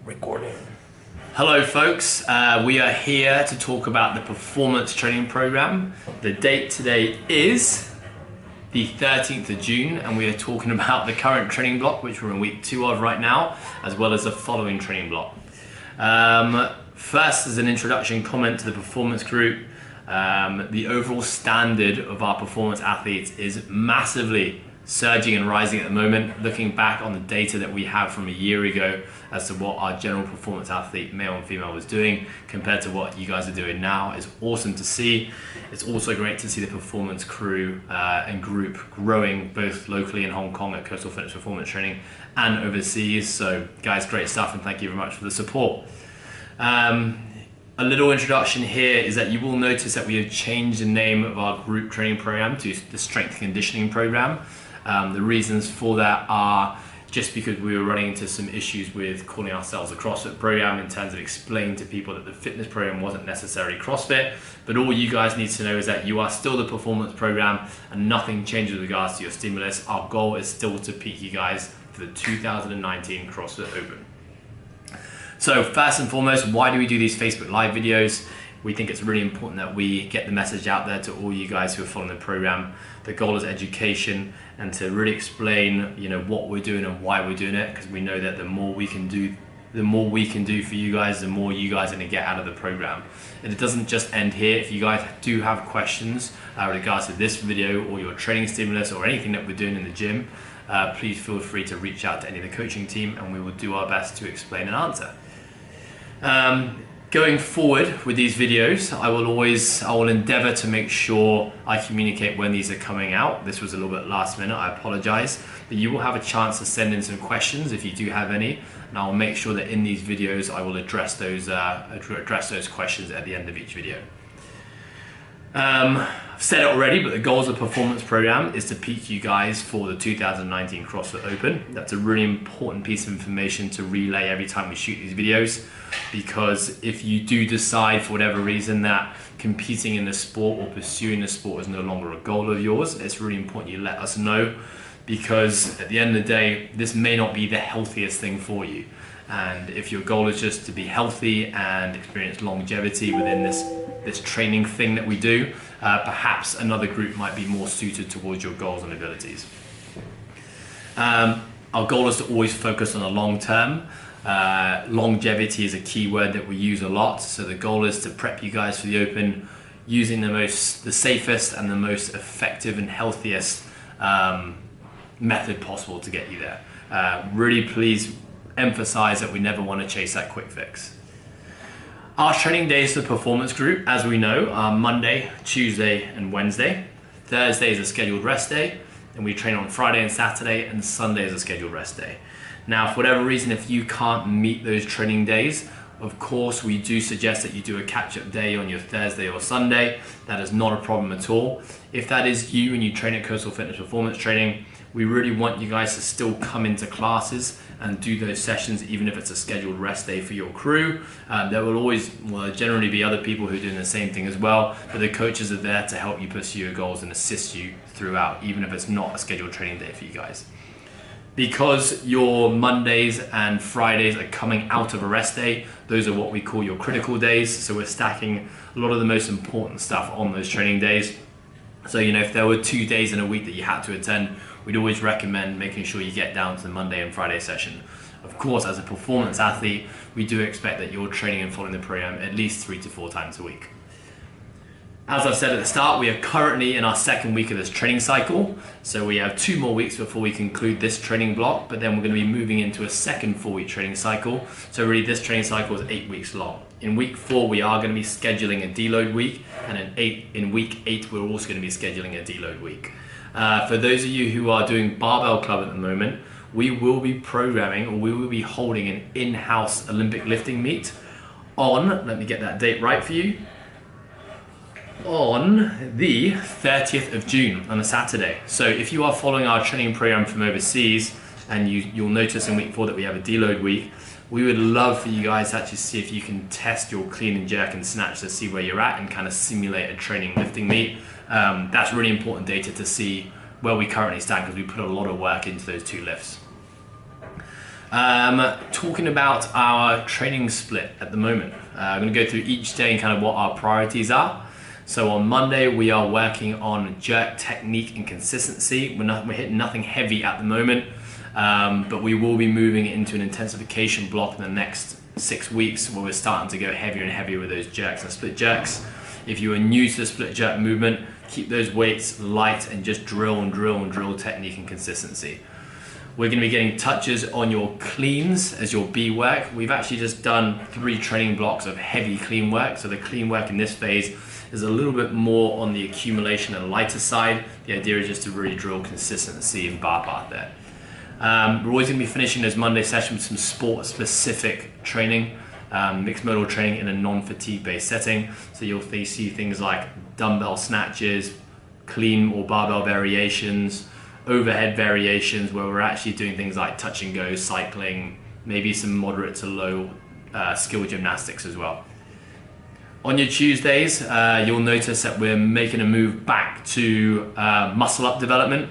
Recording. Hello folks, we are here to talk about the performance training program. The date today is the 13th of June and we are talking about the current training block, which we're in week 2 of right now, as well as the following training block. First, as an introduction comment to the performance group, the overall standard of our performance athletes is massively surging and rising at the moment. Looking back on the data that we have from a year ago as to what our general performance athlete, male and female, was doing compared to what you guys are doing now is awesome to see. It's also great to see the performance crew and group growing both locally in Hong Kong at Coastal Fitness Performance Training and overseas. So guys, great stuff and thank you very much for the support. A little introduction here is that you will notice that we have changed the name of our group training program to the Strength Conditioning Program. The reasons for that are just because we were running into some issues with calling ourselves a CrossFit program in terms of explaining to people that the fitness program wasn't necessarily CrossFit, but all you guys need to know is that you are still the performance program and nothing changes with regards to your stimulus. Our goal is still to peak you guys for the 2019 CrossFit Open. So first and foremost, why do we do these Facebook Live videos? We think it's really important that we get the message out there to all you guys who are following the program. The goal is education and to really explain, what we're doing and why we're doing it, because we know that the more we can do for you guys, the more you guys are going to get out of the program. And it doesn't just end here. If you guys do have questions with regards to this video or your training stimulus or anything that we're doing in the gym, please feel free to reach out to any of the coaching team and we will do our best to explain and answer. Going forward with these videos, I will endeavor to make sure I communicate when these are coming out. This was a little bit last minute, I apologize. But you will have a chance to send in some questions if you do have any, and I will make sure that in these videos I will address those questions at the end of each video. I've said it already, but the goals of the performance program is to peak you guys for the 2019 CrossFit Open. That's a really important piece of information to relay every time we shoot these videos, because if you do decide for whatever reason that competing in the sport or pursuing the sport is no longer a goal of yours, it's really important you let us know, because at the end of the day, this may not be the healthiest thing for you. And if your goal is just to be healthy and experience longevity within this training thing that we do, perhaps another group might be more suited towards your goals and abilities. Our goal is to always focus on the long term. Longevity is a key word that we use a lot. So the goal is to prep you guys for the Open using the safest and the most effective and healthiest method possible to get you there. Really please emphasize that we never want to chase that quick fix. Our training days for the performance group, as we know, are Monday, Tuesday and Wednesday. Thursday is a scheduled rest day, and we train on Friday and Saturday, and Sunday is a scheduled rest day. Now, for whatever reason, if you can't meet those training days, of course, we do suggest that you do a catch-up day on your Thursday or Sunday. That is not a problem at all. If that is you and you train at Coastal Fitness Performance Training, we really want you guys to still come into classes and do those sessions, even if it's a scheduled rest day for your crew. There will generally be other people who are doing the same thing as well, but the coaches are there to help you pursue your goals and assist you throughout, even if it's not a scheduled training day for you guys. Because your Mondays and Fridays are coming out of a rest day, those are what we call your critical days. So we're stacking a lot of the most important stuff on those training days. So, if there were 2 days in a week that you had to attend, we'd always recommend making sure you get down to the Monday and Friday session. Of course, as a performance athlete, we do expect that you're training and following the program at least 3 to 4 times a week. As I've said at the start, we are currently in our second week of this training cycle. So we have 2 more weeks before we conclude this training block, but then we're going to be moving into a second 4-week training cycle. So really this training cycle is 8 weeks long. In week 4, we are going to be scheduling a deload week, and in week 8, we're also going to be scheduling a deload week. For those of you who are doing Barbell Club at the moment, we will be programming, or we will be holding an in-house Olympic lifting meet on, let me get that date right for you, on the 30th of June on a Saturday. So if you are following our training program from overseas, and you'll notice in week 4 that we have a deload week, we would love for you guys to actually see if you can test your clean and jerk and snatch to see where you're at and kind of simulate a training lifting meet. That's really important data to see where we currently stand, because we put a lot of work into those 2 lifts. Talking about our training split at the moment. I'm going to go through each day and kind of what our priorities are. So on Monday, we are working on jerk technique and consistency. We're hitting nothing heavy at the moment, but we will be moving into an intensification block in the next 6 weeks where we're starting to go heavier and heavier with those jerks and split jerks. If you are new to the split jerk movement, keep those weights light and just drill and drill and drill technique and consistency. We're going to be getting touches on your cleans as your B work. We've actually just done 3 training blocks of heavy clean work. So the clean work in this phase is a little bit more on the accumulation and lighter side. The idea is just to really drill consistency and bar path there. We're always going to be finishing those Monday sessions with some sport specific training, mixed modal training in a non-fatigue based setting. So you'll see things like dumbbell snatches, clean or barbell variations, overhead variations where we're actually doing things like touch and go, cycling, maybe some moderate to low skill gymnastics as well. On your Tuesdays, you'll notice that we're making a move back to muscle up development.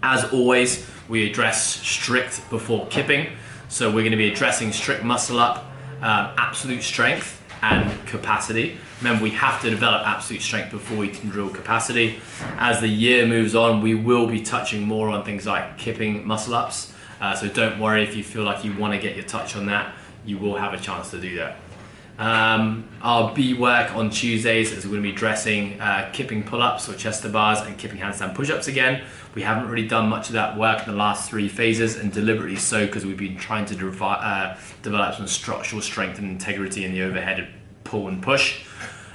As always, we address strict before kipping. So we're going to be addressing strict muscle up, absolute strength and capacity. Remember, we have to develop absolute strength before we can drill capacity. As the year moves on, we will be touching more on things like kipping muscle ups. So don't worry if you feel like you want to get your touch on that, you will have a chance to do that. Our B work on Tuesdays is we're going to be addressing kipping pull-ups or chest to bars and kipping handstand push-ups again. We haven't really done much of that work in the last 3 phases, and deliberately so because we've been trying to develop some structural strength and integrity in the overhead pull and push.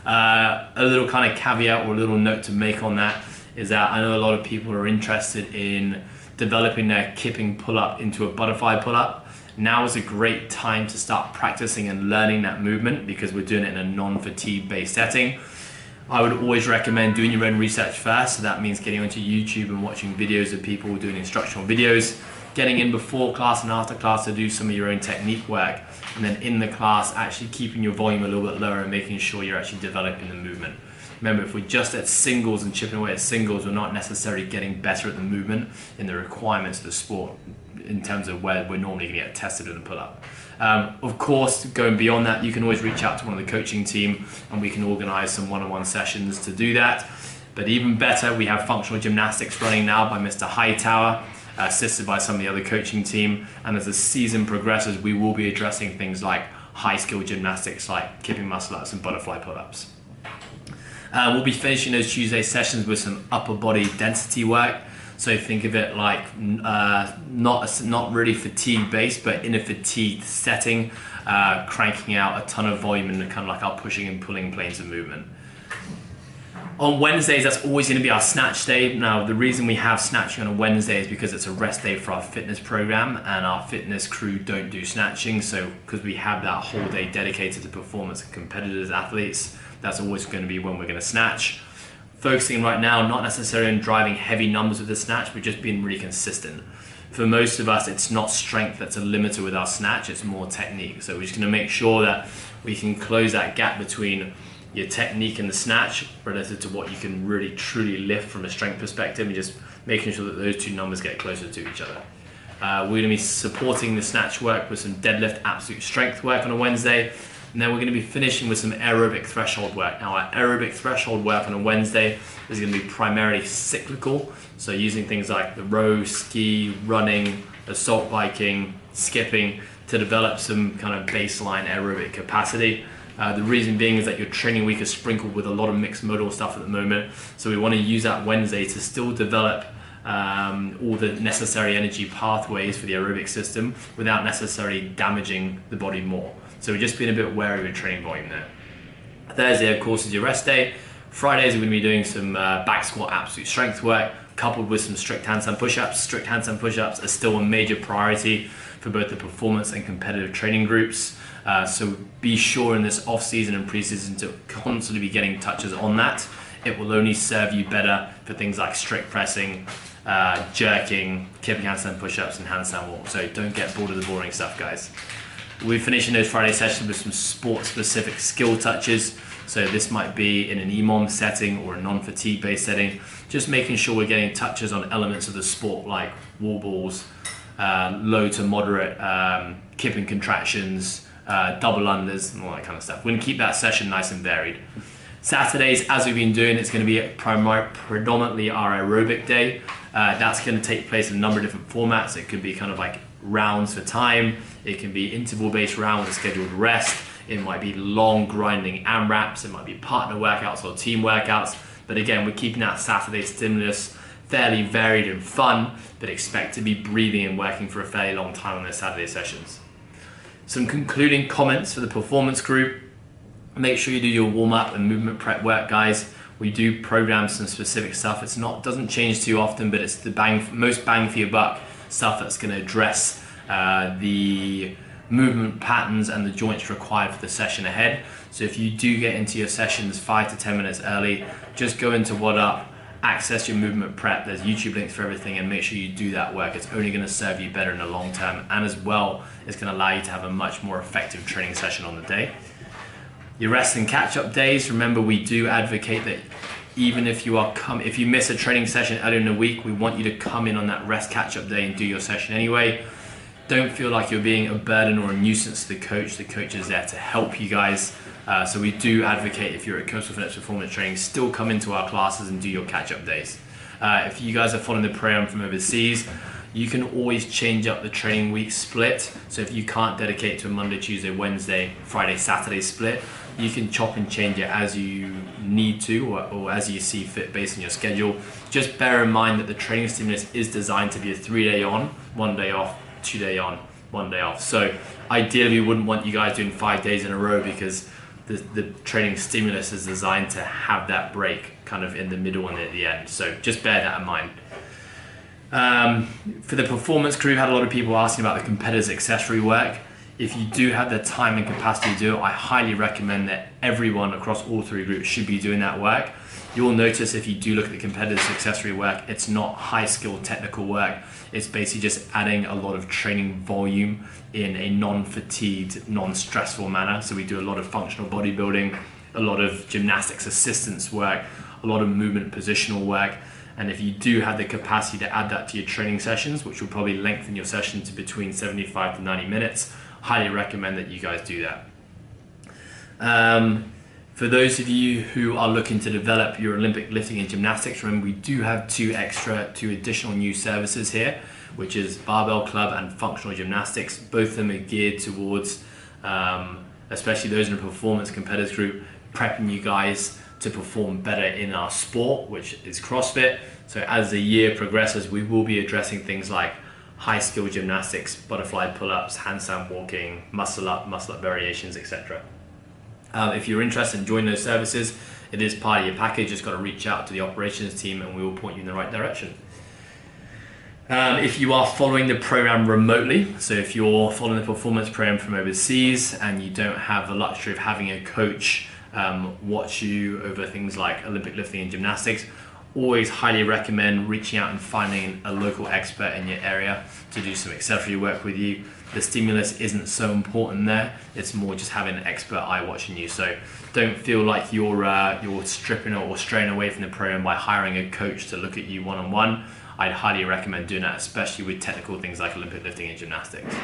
A little kind of caveat or a little note to make on that is that I know a lot of people are interested in developing their kipping pull-up into a butterfly pull-up. Now is a great time to start practicing and learning that movement because we're doing it in a non-fatigue based setting. I would always recommend doing your own research first, so that means getting onto YouTube and watching videos of people doing instructional videos, getting in before class and after class to do some of your own technique work, and then in the class actually keeping your volume a little bit lower and making sure you're actually developing the movement. Remember, if we're just at singles and chipping away at singles, we're not necessarily getting better at the movement in the requirements of the sport in terms of where we're normally going to get tested in the pull-up. Of course, going beyond that, you can always reach out to one of the coaching team and we can organize some one-on-one sessions to do that. But even better, we have functional gymnastics running now by Mr. Hightower, assisted by some of the other coaching team. And as the season progresses, we will be addressing things like high-skill gymnastics like kipping muscle-ups and butterfly pull-ups. We'll be finishing those Tuesday sessions with some upper body density work. So think of it like not really fatigue based, but in a fatigued setting, cranking out a ton of volume in kind of like our pushing and pulling planes of movement. On Wednesdays, that's always going to be our snatch day. Now, the reason we have snatching on a Wednesday is because it's a rest day for our fitness program, and our fitness crew don't do snatching. So because we have that whole day dedicated to performance and competitors, athletes, that's always going to be when we're going to snatch. Focusing right now, not necessarily on driving heavy numbers with the snatch, but just being really consistent. For most of us, it's not strength that's a limiter with our snatch, it's more technique. So we're just going to make sure that we can close that gap between your technique and the snatch relative to what you can really truly lift from a strength perspective, and just making sure that those 2 numbers get closer to each other. We're going to be supporting the snatch work with some deadlift absolute strength work on a Wednesday. And then we're going to be finishing with some aerobic threshold work. Now, our aerobic threshold work on a Wednesday is going to be primarily cyclical. So using things like the row, ski, running, assault biking, skipping to develop some kind of baseline aerobic capacity. The reason being is that your training week is sprinkled with a lot of mixed modal stuff at the moment. So we want to use that Wednesday to still develop all the necessary energy pathways for the aerobic system without necessarily damaging the body more. So we're just being a bit wary with training volume there. Thursday, of course, is your rest day. Fridays, we're going to be doing some back squat absolute strength work coupled with some strict handstand push-ups. Strict handstand push-ups are still a major priority for both the performance and competitive training groups. So be sure in this off-season and pre-season to constantly be getting touches on that. It will only serve you better for things like strict pressing, jerking, kipping handstand push-ups, and handstand walk. So don't get bored of the boring stuff, guys. We're finishing those Friday sessions with some sport-specific skill touches. So this might be in an EMOM setting or a non-fatigue based setting, just making sure we're getting touches on elements of the sport like wall balls, low to moderate kip and contractions, double unders, and all that kind of stuff. We're going to keep that session nice and varied. Saturdays, as we've been doing, it's going to be predominantly our aerobic day. That's going to take place in a number of different formats. It could be kind of like rounds for time. It can be interval-based round with a scheduled rest. It might be long grinding AMRAPs. It might be partner workouts or team workouts. But again, we're keeping that Saturday stimulus fairly varied and fun, but expect to be breathing and working for a fairly long time on those Saturday sessions. Some concluding comments for the performance group. Make sure you do your warm-up and movement prep work, guys. We do program some specific stuff. Doesn't change too often, but it's the most bang for your buck stuff that's going to address the movement patterns and the joints required for the session ahead. So if you do get into your sessions 5 to 10 minutes early, just go into What Up, access your movement prep. There's YouTube links for everything, and make sure you do that work. It's only going to serve you better in the long term, and as well, it's going to allow you to have a much more effective training session on the day. Your rest and catch-up days, remember we do advocate that even if you miss a training session earlier in the week, we want you to come in on that rest catch-up day and do your session anyway. Don't feel like you're being a burden or a nuisance to the coach. The coach is there to help you guys. So we do advocate, if you're at Coastal Fitness Performance Training, still come into our classes and do your catch-up days. If you guys are following the program from overseas, you can always change up the training week split. So if you can't dedicate to a Monday, Tuesday, Wednesday, Friday, Saturday split, you can chop and change it as you need to or as you see fit based on your schedule. Just bear in mind that the training stimulus is designed to be a 3-day on, 1 day off, 2-day on, 1 day off. So ideally we wouldn't want you guys doing 5 days in a row, because the training stimulus is designed to have that break kind of in the middle and at the end. So just bear that in mind. For the performance crew, had a lot of people asking about the competitors accessory work. If you do have the time and capacity to do it, I highly recommend that everyone across all 3 groups should be doing that work. You'll notice if you do look at the competitors accessory work, it's not high skill technical work. It's basically just adding a lot of training volume in a non-fatigued, non-stressful manner. So we do a lot of functional bodybuilding, a lot of gymnastics assistance work, a lot of movement positional work. And if you do have the capacity to add that to your training sessions, which will probably lengthen your session to between 75 to 90 minutes, highly recommend that you guys do that. For those of you who are looking to develop your Olympic lifting and gymnastics, remember we do have two additional new services here, which is Barbell Club and Functional Gymnastics. Both of them are geared towards, especially those in the performance competitors group, prepping you guys to perform better in our sport, which is CrossFit. So as the year progresses, we will be addressing things like high skill gymnastics, butterfly pull-ups, handstand walking, muscle up variations, etc. If you're interested in joining those services, it is part of your package. Just got to reach out to the operations team and we will point you in the right direction. If you are following the program remotely, so if you're following the performance program from overseas and you don't have the luxury of having a coach watch you over things like Olympic lifting and gymnastics, always highly recommend reaching out and finding a local expert in your area to do some accessory work with you. The stimulus isn't so important there. It's more just having an expert eye watching you. So don't feel like you're stripping or straying away from the program by hiring a coach to look at you one-on-one. I'd highly recommend doing that, especially with technical things like Olympic lifting and gymnastics.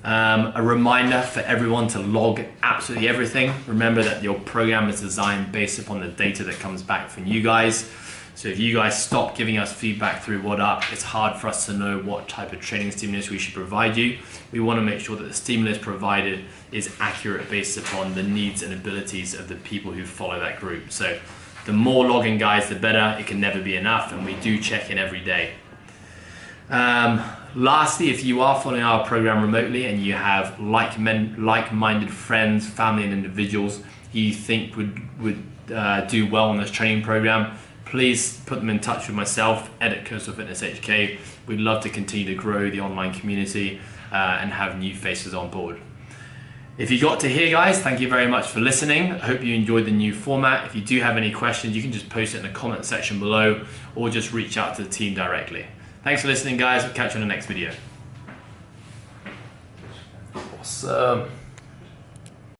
A reminder for everyone to log absolutely everything. Remember that your program is designed based upon the data that comes back from you guys. So if you guys stop giving us feedback through What Up, it's hard for us to know what type of training stimulus we should provide you. We want to make sure that the stimulus provided is accurate based upon the needs and abilities of the people who follow that group. So the more logging guys, the better. It can never be enough, and we do check in every day. Lastly, if you are following our program remotely and you have like-minded friends, family and individuals you think would do well on this training program, please put them in touch with myself, Ed at Coastal Fitness HK. We'd love to continue to grow the online community and have new faces on board. If you got to here, guys, thank you very much for listening. I hope you enjoyed the new format. If you do have any questions, you can just post it in the comment section below or just reach out to the team directly. Thanks for listening, guys. We'll catch you on the next video. Awesome.